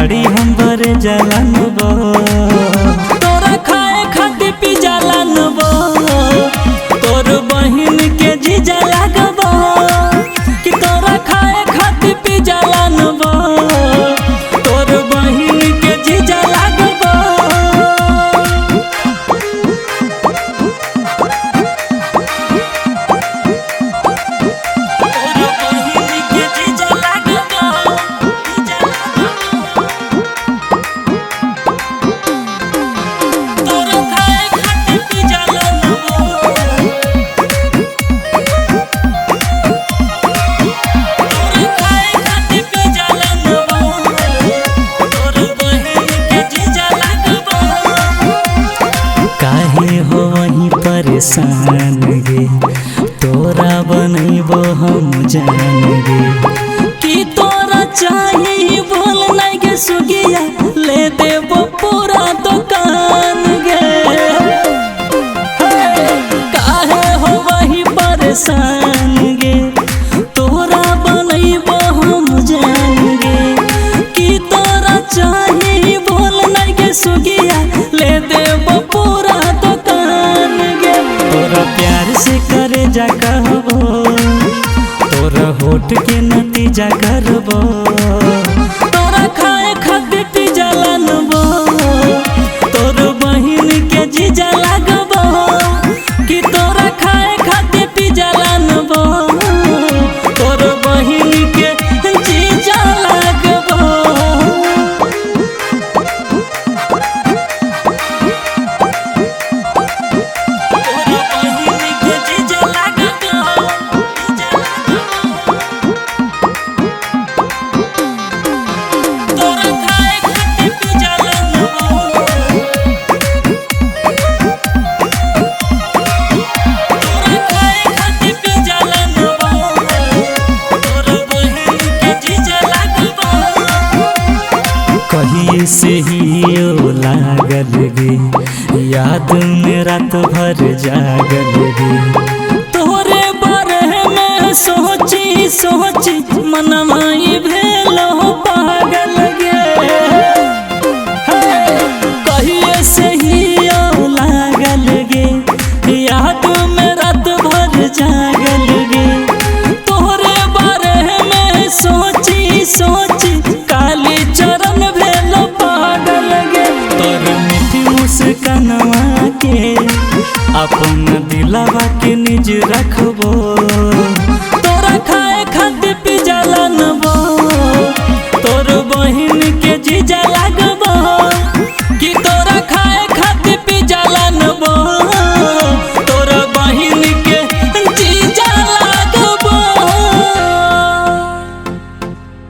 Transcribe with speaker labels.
Speaker 1: बाड़ी हम बर जलानबो तोरा खाए खातिर पी जलानबो तोर बहिन के जीजा लागबो कि तोरा खाए खातिर पी जलानबो तोर बहिन के जीजा लागबो परेशान गे तोरा बनैबो हम जान गे कि तोरा चाहिए बोल नहीं गे सुगिया ले देबो पूरा दुकान गे काहे हो वही परेशान गे तोरा बनैबो हम जान गे कि तोरा चाहिए बोल नहीं गे सुगिया ले देबो पूरा दुकान गे तोरा प्यार से करे जा कहबो तोरा होठ के नतीजा करबो तोरा खाए खातिर पी जलानबो तोर बहिन के जीजा लागबो कि तोरा खाए खातिर पी जलानबो तोर बहिन के जीजा लागबो कहीं से ही ओ लागल गे याद में रात भर जागल गे तोरे बारे में सोची सोची मनमाई भेलो पागल गे कहीं से ही ओ लागल गे याद में रात भर जागल गे तोरे बारे में सोची सोची काली चरण मुस्कानवा के अपन दिलवा के निज रखबो तोरा खाए खातिर पी जलानबो तोर बहिन के जीजा लागबो।